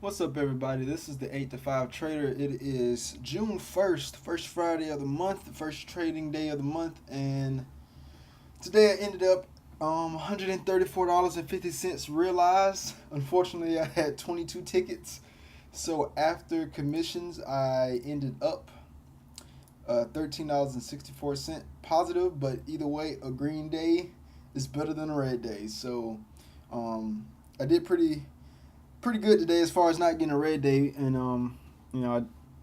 What's up, everybody? This is the 8 to 5 Trader. It is June 1st, first Friday of the month, the first trading day of the month, and today I ended up $134.50 realized. Unfortunately, I had 22 tickets, so after commissions, I ended up $13.64 positive, but either way, a green day is better than a red day. So I did pretty good today as far as not getting a red day, and I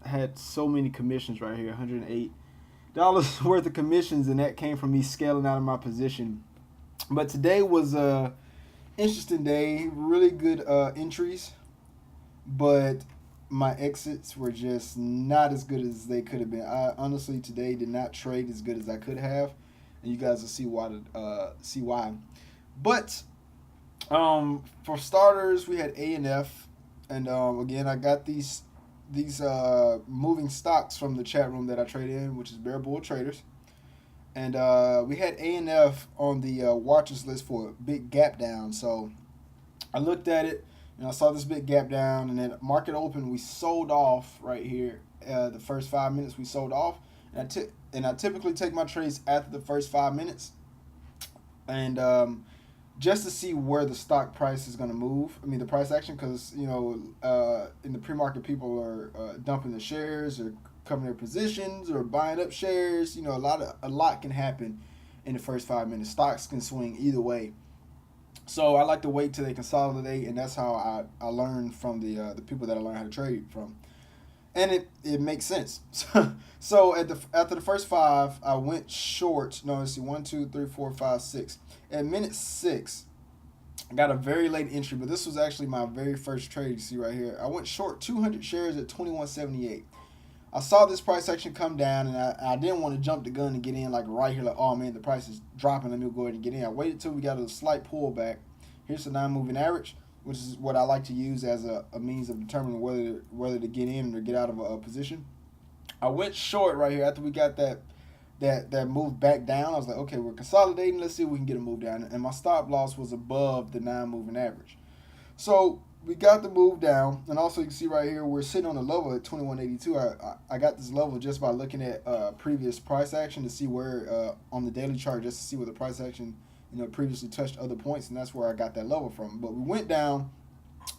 had so many commissions right here, $108 worth of commissions, and that came from me scaling out of my position. But today was a interesting day, really good entries, but my exits were just not as good as they could have been. I honestly today did not trade as good as I could have, and you guys will see why. See why. But for starters, we had A&F, and again, I got these moving stocks from the chat room that I trade in, which is Bear Bull Traders, and we had A&F on the watches list for a big gap down. So I looked at it, and I saw this big gap down, and then market open, we sold off right here. The first 5 minutes we sold off, and I typically take my trades after the first 5 minutes, and just to see where the stock price is going to move. I mean, the price action, because in the pre-market, people are dumping the shares or covering their positions or buying up shares. A lot can happen in the first 5 minutes. Stocks can swing either way. So I like to wait till they consolidate, and that's how I learn from the people that I learn how to trade from, and it makes sense. So after the first five, I went short. No, let's see, one, two, three, four, five, six. At minute six, I got a very late entry, but this was actually my very first trade. You see right here, I went short 200 shares at 21.78. I saw this price action come down, and I didn't want to jump the gun and get in like right here, like, oh man, the price is dropping. Let me go ahead and get in. I waited till we got a slight pullback. Here's the non-moving average, which is what I like to use as a means of determining whether to get in or get out of a position. I went short right here after we got that move back down. I was like, okay, we're consolidating. Let's see if we can get a move down. And my stop loss was above the non-moving average. So we got the move down, and also you can see right here we're sitting on a level at 2182. I got this level just by looking at previous price action to see where on the daily chart, just to see where the price action previously touched other points, and that's where I got that level from. But we went down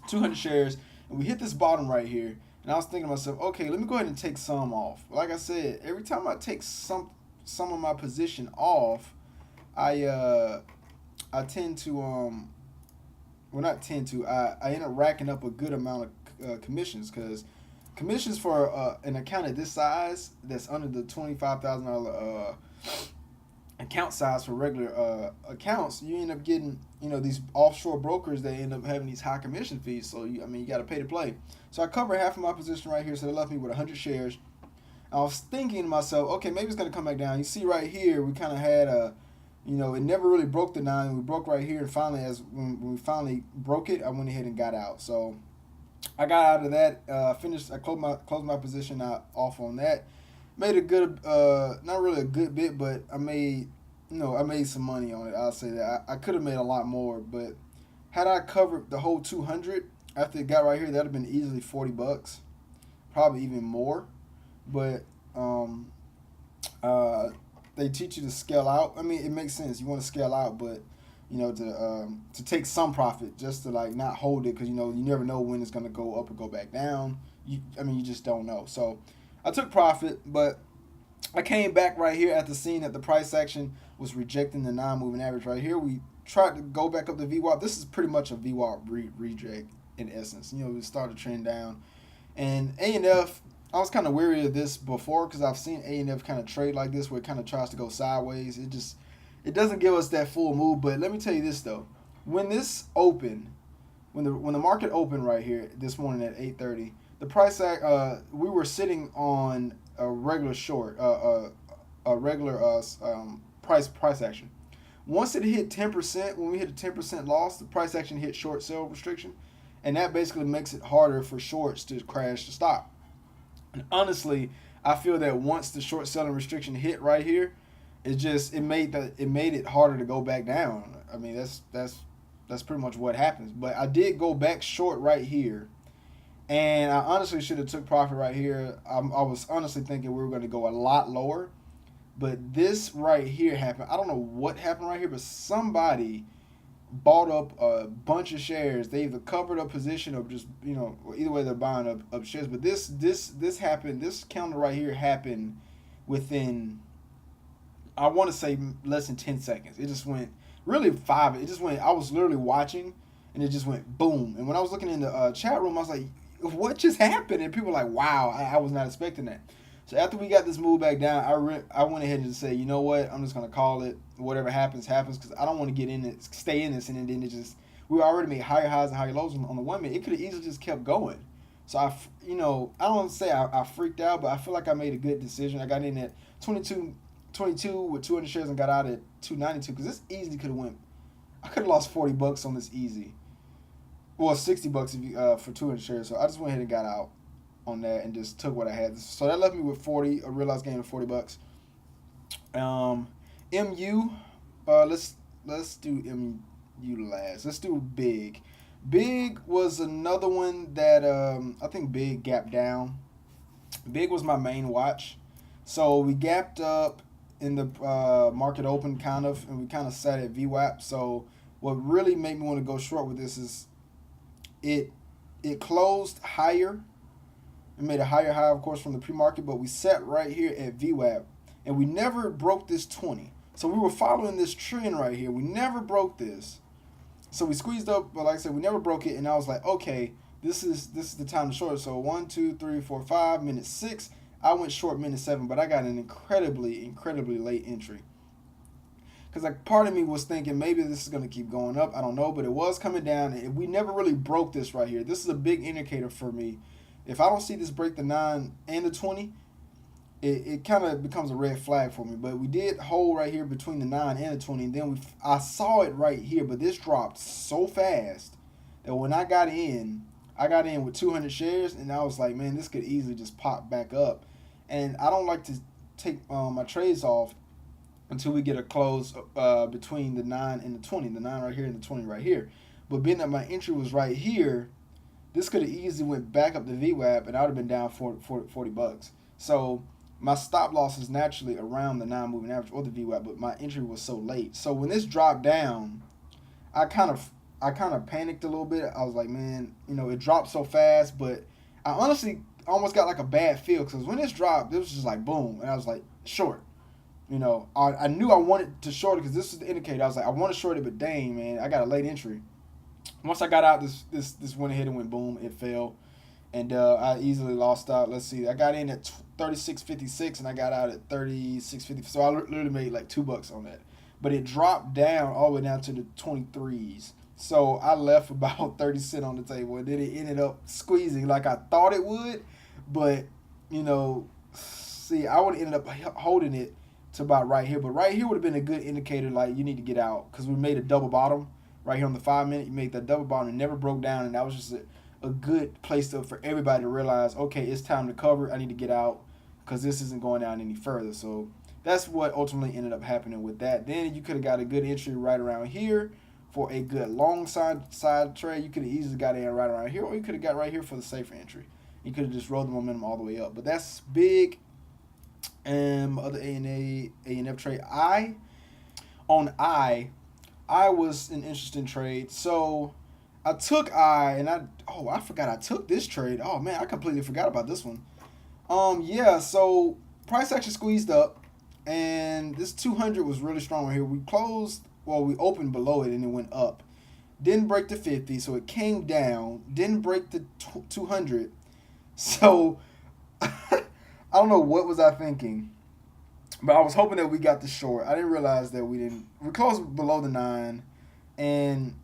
200 shares, and we hit this bottom right here. And I was thinking to myself, okay, let me go ahead and take some off. Like I said, every time I take some of my position off, I tend to well, not tend to, I end up racking up a good amount of commissions, because commissions for an account at this size that's under the $25,000 account size for regular accounts, you end up getting these offshore brokers that end up having these high commission fees. So you got to pay to play. So I covered half of my position right here, so they left me with 100 shares. I was thinking to myself, okay, maybe it's gonna come back down. You see right here, we kind of had it never really broke the nine. We broke right here, and finally, when we finally broke it, I went ahead and got out. So I got out of that. Finished. I closed my position out off on that. Made a good, not really a good bit, but I made some money on it. I'll say that. I could have made a lot more, but had I covered the whole 200 after it got right here, that'd have been easily $40, probably even more. But uh, they teach you to scale out. I mean, it makes sense. You want to scale out, but to take some profit, just to like not hold it, because you never know when it's gonna go up or go back down. You just don't know. So I took profit, but I came back right here after seeing that the price action was rejecting the non-moving average right here. We tried to go back up the VWAP. This is pretty much a VWAP reject in essence. We started to trend down, and A&F. I was kind of weary of this before, because I've seen A&F kind of trade like this, where it kind of tries to go sideways. It doesn't give us that full move. But let me tell you this though, when this opened, when the market opened right here this morning at 8:30, the price act we were sitting on a regular short, a regular price action. Once it hit 10%, when we hit a 10% loss, the price action hit short sale restriction, and that basically makes it harder for shorts to crash the stock. And honestly, I feel that once the short selling restriction hit right here, it made it harder to go back down. I mean, that's pretty much what happens. But I did go back short right here, And I honestly should have took profit right here. I was honestly thinking we were going to go a lot lower, but this right here happened. I don't know what happened right here, but somebody bought up a bunch of shares. They either covered a position or just either way they're buying up shares. But this happened. This counter right here happened within, I want to say, less than 10 seconds. It just went really five. It just went. I was literally watching, and it just went boom. And when I was looking in the chat room, I was like, "What just happened?" And people were like, "Wow, I was not expecting that." So after we got this move back down, I went ahead and just say, you know what, I'm just gonna call it. Whatever happens, happens, because I don't want to get in it, stay in this, and then it just we already made higher highs and higher lows on the 1 minute. It could have easily just kept going. So I don't want to say I freaked out, but I feel like I made a good decision. I got in at 22 with 200 shares and got out at 292 because this easily could have went. I could have lost $40 on this easy. Well, $60 if you for 200 shares. So I just went ahead and got out on that and just took what I had. So that left me with 40, a realized gain of $40. MU, let's do MU last. Let's do Big. Big was another one that I think Big gapped down. Big was my main watch. So we gapped up in the market open kind of, and we kind of sat at VWAP. So what really made me want to go short with this is it closed higher. It made a higher high, of course, from the pre-market, but we sat right here at VWAP, and we never broke this 20. So we were following this trend right here. We never broke this. So we squeezed up, but like I said, we never broke it, and I was like, okay, this is the time to short. So 1, 2, 3, 4, 5, minute 6. I went short minute 7, but I got an incredibly late entry. Because like part of me was thinking maybe this is going to keep going up. I don't know, but it was coming down, and we never really broke this right here. This is a big indicator for me. If I don't see this break the 9 and the 20, it kind of becomes a red flag for me. But we did hold right here between the 9 and the 20, and then I saw it right here, but this dropped so fast that when I got in with 200 shares, and I was like, man, this could easily just pop back up. And I don't like to take my trades off until we get a close between the 9 and the 20. The 9 right here and the 20 right here. But being that my entry was right here, this could have easily went back up the VWAP, and I would have been down $40. So my stop loss is naturally around the 9 moving average or the VWAP, but my entry was so late. So when this dropped down, I kind of panicked a little bit. I was like, man, it dropped so fast, but I honestly almost got like a bad feel because when this dropped, it was just like boom, and I was like short. I knew I wanted to short it because this is the indicator. I was like, I want to short it, but dang, man, I got a late entry. Once I got out, this went ahead and went boom. It fell, and I easily lost out. Let's see, I got in at 36.56 and I got out at 36.50. So I literally made like $2 on that. But it dropped down all the way down to the 23s. So I left about 30 cents on the table, and then it ended up squeezing like I thought it would. But see, I would have ended up holding it to about right here. But right here would have been a good indicator, like you need to get out because we made a double bottom. Right here on the 5 minute, you made that double bottom and never broke down, and that was just a good place for everybody to realize, okay, it's time to cover. I need to get out because this isn't going down any further. So that's what ultimately ended up happening with that. Then you could have got a good entry right around here for a good long side trade. You could have easily got in right around here, or you could have got right here for the safer entry. You could have just rolled the momentum all the way up. But that's big. Other A&F trade. I was an interesting trade. So I took and I forgot I took this trade. Oh man, I completely forgot about this one. So price action squeezed up, and this 200 was really strong right here. We opened below it and it went up. Didn't break the 50, so it came down. Didn't break the 200. So I don't know what was I thinking. But I was hoping that we got the short. I didn't realize that we didn't. We closed below the 9, and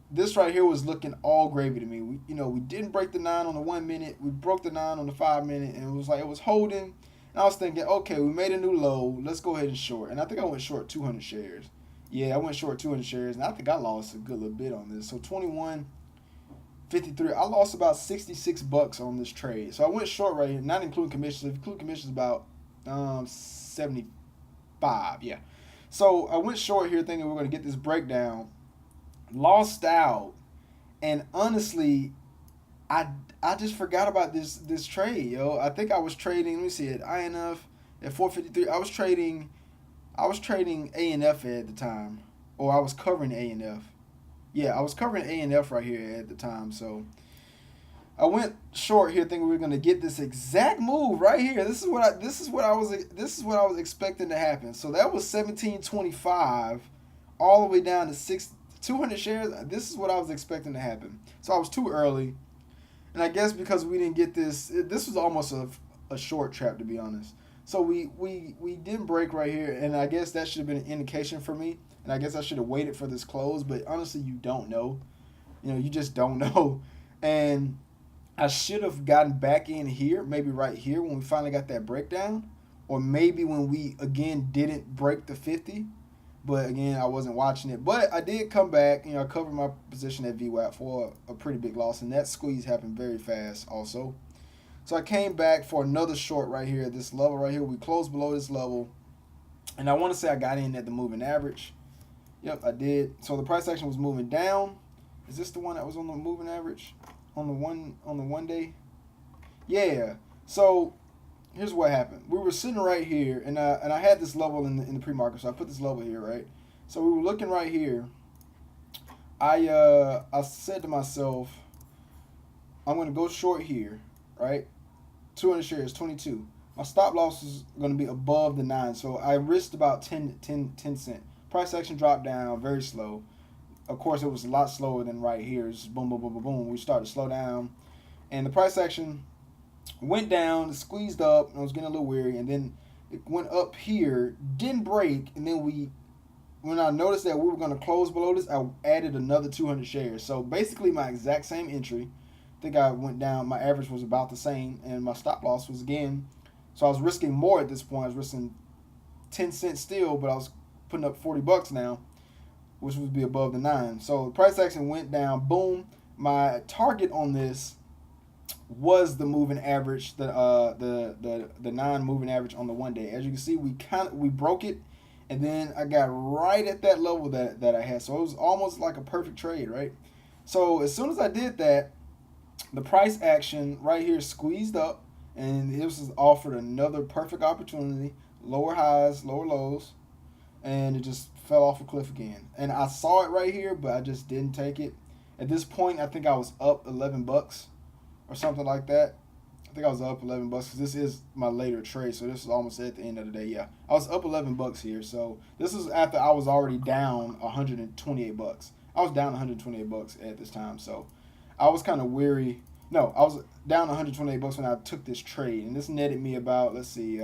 this right here was looking all gravy to me. We didn't break the 9 on the 1 minute. We broke the 9 on the 5 minute, and it was holding. And I was thinking, okay, we made a new low. Let's go ahead and short. And I think I went short 200 shares. Yeah, I went short 200 shares, and I think I lost a good little bit on this. So 21.53. I lost about $66 on this trade. So I went short right here, not including commissions. If you include commissions, about 75. Yeah. So I went short here thinking we were going to get this breakdown. Lost out. And honestly, I I just forgot about this trade, yo. I think I was trading. Let me see it. INF at 453. I was trading ANF at the time, or I was covering ANF. Yeah, I was covering ANF right here at the time. So I went short here, thinking we were gonna get this exact move right here. This is what I was expecting to happen. So that was 1725, all the way down to 200 shares. This is what I was expecting to happen. So I was too early, and I guess because we didn't get this, this was almost a short trap, to be honest. So we didn't break right here, and I guess that should have been an indication for me. And I guess I should have waited for this close, but honestly, you don't know. You just don't know. And I should have gotten back in here, maybe right here when we finally got that breakdown, or maybe when we again didn't break the 50. But again, I wasn't watching it. But I did come back. I covered my position at VWAP for a pretty big loss, and that squeeze happened very fast also. So I came back for another short right here at this level right here. We closed below this level, and I want to say I got in at the moving average. Yep, I did. So the price action was moving down. Is this the one that was on the moving average on the one day? Yeah. So here's what happened. We were sitting right here, and I had this level in the pre-market, so I put this level here, right? So we were looking right here. I said to myself, I'm gonna go short here, right? 200 shares, 22. My stop loss is gonna be above the 9, so I risked about 10 cent. Price action dropped down very slow. Of course, it was a lot slower than right here. It's just boom, boom, boom, boom, boom. We started to slow down, and the price action went down, squeezed up, and I was getting a little weary, and then it went up here, didn't break, and then when I noticed that we were going to close below this, I added another 200 shares. So basically my exact same entry. I think I went down, my average was about the same, and my stop loss was again, so I was risking more at this point. I was risking 10 cents still, but I was putting up $40 now, which would be above the 9. So the price action went down, boom. My target on this was the moving average, the non-moving average on the one day. As you can see, we broke it, and then I got right at that level that I had. So it was almost like a perfect trade, right? So as soon as I did that, the price action right here squeezed up, and it was offered another perfect opportunity, lower highs, lower lows, and it just fell off a cliff again. And I saw it right here, but I just didn't take it. At this point, I think I was up $11 or something like that. I think I was up $11 because this is my later trade, so this is almost at the end of the day. Yeah, I was up $11 here. So this is after I was already down $128. I was down $128 at this time, so I was kind of weary. No, I was down $128 when I took this trade, and this netted me about, let's see,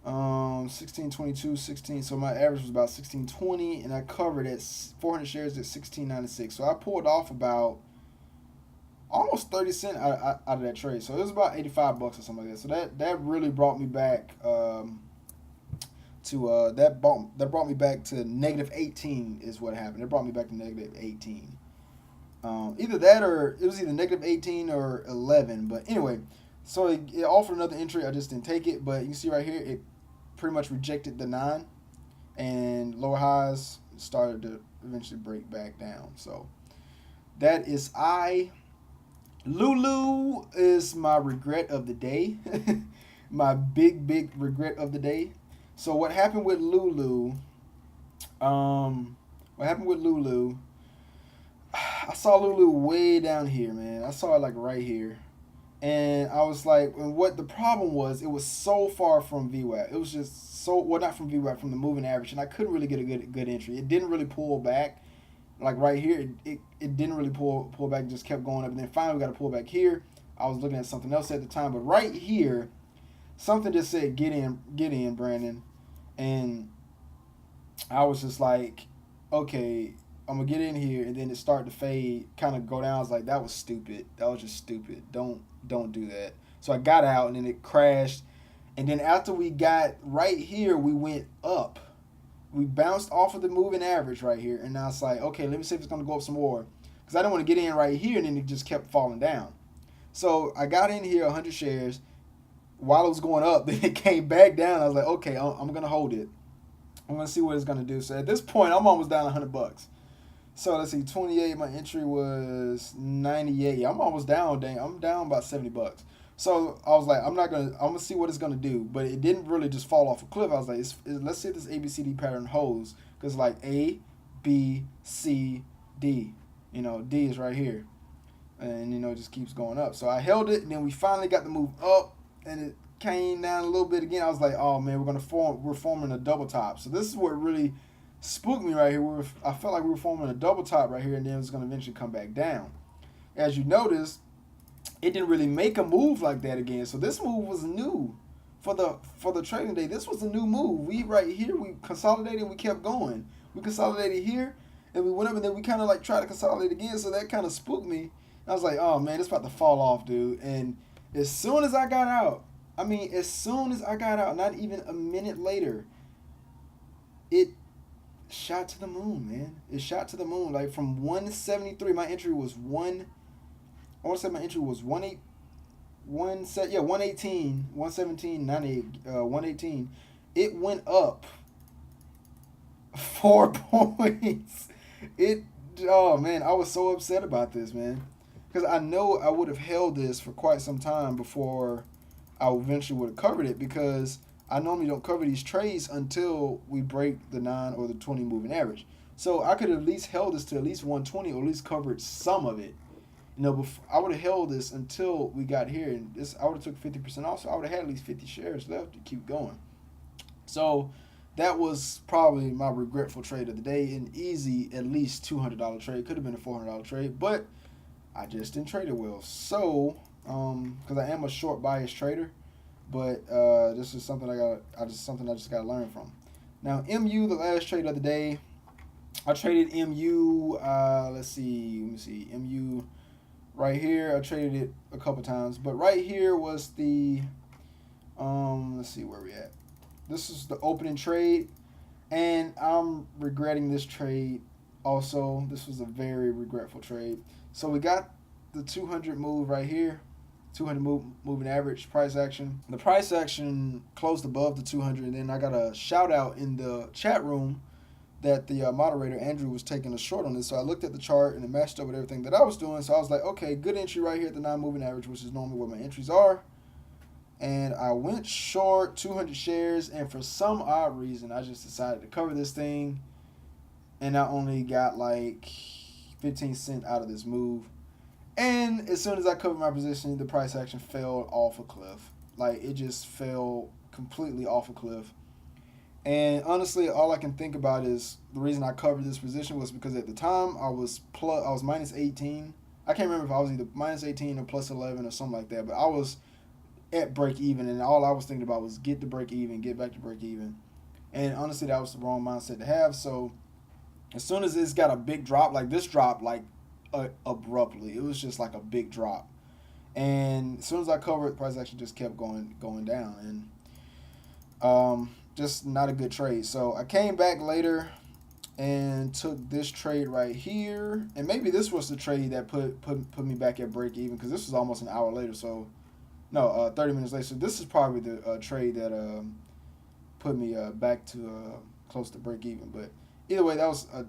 1622, 16. So my average was about 1620, and I covered at 400 shares at 1696. So I pulled off about almost 30 cents out of that trade. So it was about $85 or something like that. So that really brought me back that brought me back to negative 18 is what happened. It brought me back to negative 18. Either that or it was either negative 18 or 11. But anyway, so it offered another entry. I just didn't take it. But you can see right here, it pretty much rejected the 9, and lower highs started to eventually break back down. So that is Lulu is my regret of the day. My big regret of the day. So what happened with Lulu? I saw Lulu way down here, man. I saw it like right here. And I was like, and what the problem was, it was so far from VWAP. It was just so, well, not from VWAP, from the moving average, and I couldn't really get a good entry. It didn't really pull back. Like right here, it didn't really pull back, it just kept going up. And then finally we got to pull back here. I was looking at something else at the time, but right here, something just said, get in, Brandon. And I was just like, okay, I'm going to get in here. And then it started to fade, kind of go down. I was like, that was stupid. That was just stupid. Don't do that. So I got out, and then it crashed. And then after we got right here, we went up. We bounced off of the moving average right here, and now it's like, okay, let me see if it's going to go up some more, because I don't want to get in right here, and then it just kept falling down. So I got in here 100 shares. While it was going up, then it came back down. I was like, okay, I'm going to hold it. I'm going to see what it's going to do. So at this point, I'm almost down $100. So let's see, 28. My entry was 98. Yeah, I'm almost down. Dang, I'm down about $70. So I was like, I'm gonna see what it's gonna do. But it didn't really just fall off a cliff. I was like, let's see if this ABCD pattern holds, because like A, B, C, D. D is right here, and it just keeps going up. So I held it, and then we finally got the move up, and it came down a little bit again. I was like, oh man, we're forming a double top. So this is what really spooked me right here. I felt like we were forming a double top right here, and then it was going to eventually come back down. As you notice, it didn't really make a move like that again. So this move was new for the trading day. This was a new move. We right here, we consolidated and we kept going. We consolidated here and we went up, and then we kind of like tried to consolidate again. So that kind of spooked me. I was like, oh man, it's about to fall off, dude. And as soon as I got out, not even a minute later, it shot to the moon, man. It shot to the moon. Like from 173, my entry was one. I want to say my entry was 118, 117, 98, 118. It went up 4 points. It, oh man, I was so upset about this, man, because I know I would have held this for quite some time before I eventually would have covered it, because I normally don't cover these trades until we break the 9 or the 20 moving average. So I could have at least held this to at least 120, or at least covered some of it. I would have held this until we got here, and I would have took 50% off, so I would have had at least 50 shares left to keep going. So that was probably my regretful trade of the day. An easy, at least $200 trade. Could have been a $400 trade, but I just didn't trade it well. So, because I am a short bias trader, but this is something I just got to learn from. Now, MU, the last trade of the day, I traded MU. Let me see, MU. Right here, I traded it a couple times, but right here was the, let's see where we at. This is the opening trade, and I'm regretting this trade also. This was a very regretful trade. So we got the 200 move right here, 200 moving average price action. The price action closed above the 200, and then I got a shout out in the chat room that the moderator, Andrew, was taking a short on this. So I looked at the chart, and it matched up with everything that I was doing. So I was like, okay, good entry right here at the non-moving average, which is normally where my entries are. And I went short 200 shares, and for some odd reason, I just decided to cover this thing, and I only got like 15 cents out of this move. And as soon as I covered my position, the price action fell off a cliff. Like, it just fell completely off a cliff. And honestly, all I can think about is the reason I covered this position was because at the time I was minus 18. I can't remember if I was either minus 18 or plus 11 or something like that, but I was at break even, and all I was thinking about was get to break even, get back to break even. And honestly, that was the wrong mindset to have. So as soon as it's got a big drop, like this dropped like abruptly, it was just like a big drop. And as soon as I covered, the price action just kept going down, and just not a good trade. So I came back later and took this trade right here, and maybe this was the trade that put me back at break even, because this was almost an hour later. So no, 30 minutes later. So this is probably the trade that put me back to close to break even. But either way, that was a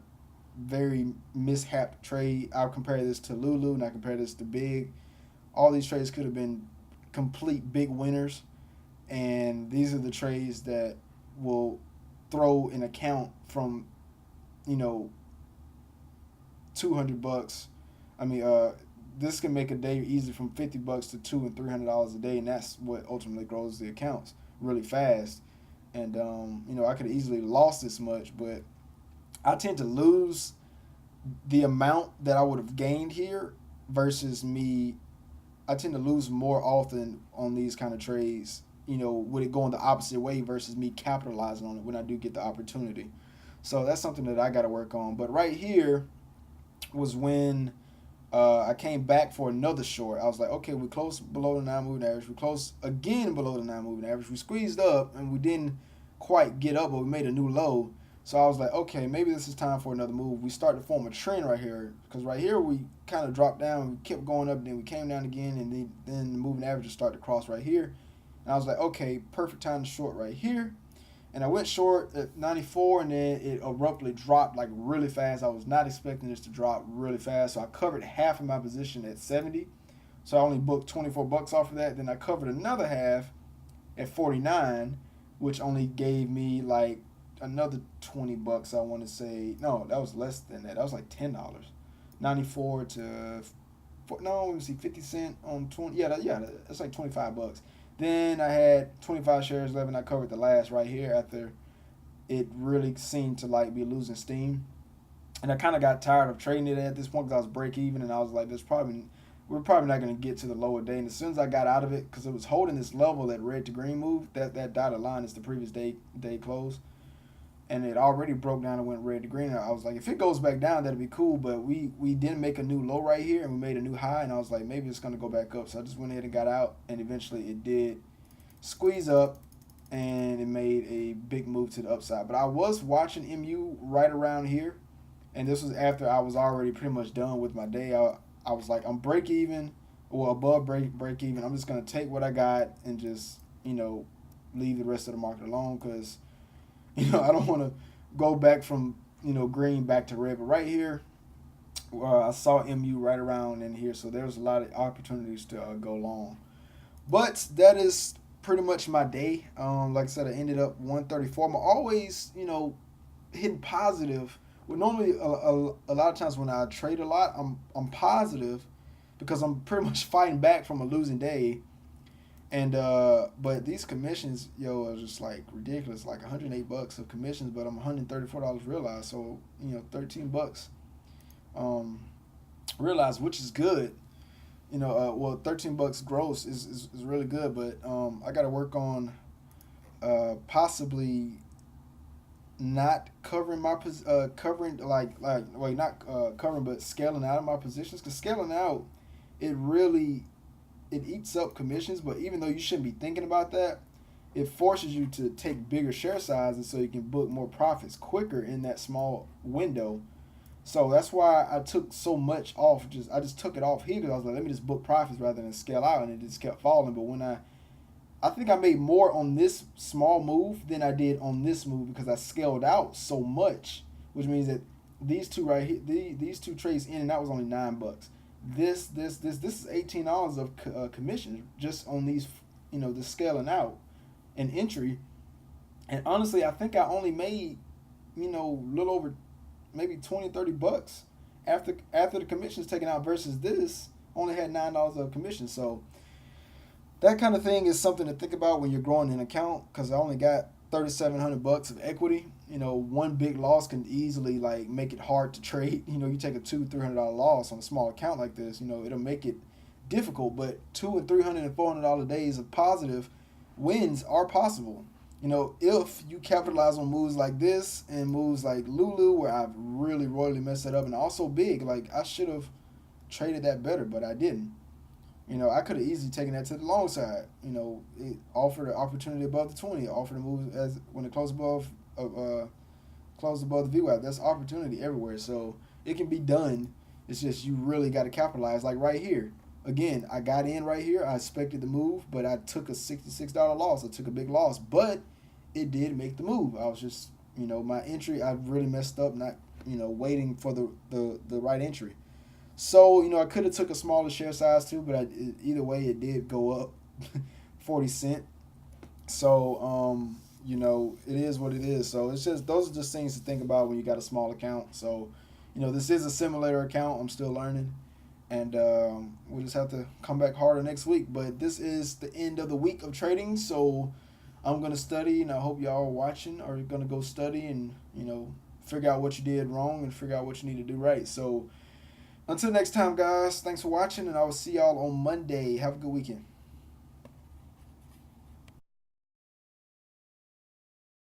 very mishap trade. I'll compare this to Lulu, and I compare this to Big. All these trades could have been complete big winners, and these are the trades that will throw an account from, $200. I mean, this can make a day easy from $50 to $200 and $300 a day, and that's what ultimately grows the accounts really fast. And I could have easily lost this much, but I tend to lose the amount that I would have gained here versus me. I tend to lose more often on these kind of trades, with it going the opposite way versus me capitalizing on it when I do get the opportunity. So that's something that I got to work on. But right here was when I came back for another short. I was like, okay, we closed below the 9 moving average. We closed again below the 9 moving average. We squeezed up, and we didn't quite get up, but we made a new low. So I was like, okay, maybe this is time for another move. We started to form a trend right here, because right here we kind of dropped down. We kept going up, and then we came down again, and then the moving averages started to cross right here. And I was like, okay, perfect time to short right here. And I went short at 94, and then it abruptly dropped like really fast. I was not expecting this to drop really fast, so I covered half of my position at 70. So I only booked 24 bucks off of that. Then I covered another half at 49, which only gave me like another 20 bucks. I want to say no, that was less than that. That was like $10. 94 to no, let me see, 50 cent on 20. Yeah, that's like 25 bucks. Then I had 25 shares left, and I covered the last right here after it really seemed to like be losing steam. And I kind of got tired of trading it at this point because I was break even, and I was like, we're probably not going to get to the lower day. And as soon as I got out of it, because it was holding this level that red to green move, that dotted line is the previous day close, and it already broke down and went red to green. And I was like, if it goes back down, that'd be cool. But we didn't make a new low right here, and we made a new high, and I was like, maybe it's gonna go back up. So I just went ahead and got out, and eventually it did squeeze up, and it made a big move to the upside. But I was watching MU right around here, and this was after I was already pretty much done with my day. I was like, I'm break even, or above break even. I'm just gonna take what I got and just leave the rest of the market alone because I don't want to go back from, green back to red. But right here, I saw MU right around in here. So there's a lot of opportunities to go long. But that is pretty much my day. Like I said, I ended up 134. I'm always, hitting positive. Well, normally a lot of times when I trade a lot, I'm positive because I'm pretty much fighting back from a losing day. And but these commissions, are just like ridiculous. Like 108 bucks of commissions, but I'm $134 realized. So 13 bucks realized, which is good. 13 bucks gross is really good. But I got to work on possibly not covering my covering not covering, but scaling out of my positions. Because scaling out, it eats up commissions, but even though you shouldn't be thinking about that, it forces you to take bigger share sizes so you can book more profits quicker in that small window. So that's why I took so much off. I just took it off here because I was like, let me just book profits rather than scale out, and it just kept falling. But when I think I made more on this small move than I did on this move because I scaled out so much, which means that these two right here, these two trades in and out was only $9. This is $18 of commission just on these, the scaling out and entry. And honestly, I think I only made, a little over maybe 20-30 bucks after the commission's taken out versus this only had $9 of commission. So that kind of thing is something to think about when you're growing an account because I only got $3,700 of equity. One big loss can easily like make it hard to trade. You take a $200-$300 loss on a small account like this, it'll make it difficult. But $200 and $300 and $400 days of positive wins are possible. If you capitalize on moves like this and moves like Lulu, where I've really royally messed it up, and also big. Like I should have traded that better, but I didn't. I could have easily taken that to the long side. It offered an opportunity above the 20. It offered a move as when it closed above the VWAP. That's opportunity everywhere. So it can be done. It's just you really got to capitalize. Like right here. Again, I got in right here. I expected the move, but I took a $66 loss. I took a big loss, but it did make the move. I was just, my entry, I really messed up not, waiting for the right entry. So, I could have took a smaller share size too, but either way, it did go up 40 cents. So, it is what it is. So, it's just, those are just things to think about when you got a small account. So, this is a simulator account. I'm still learning. And we'll just have to come back harder next week. But this is the end of the week of trading. So, I'm going to study, and I hope y'all are watching or going to go study and, figure out what you did wrong and figure out what you need to do right. So, until next time, guys, thanks for watching, and I will see y'all on Monday. Have a good weekend.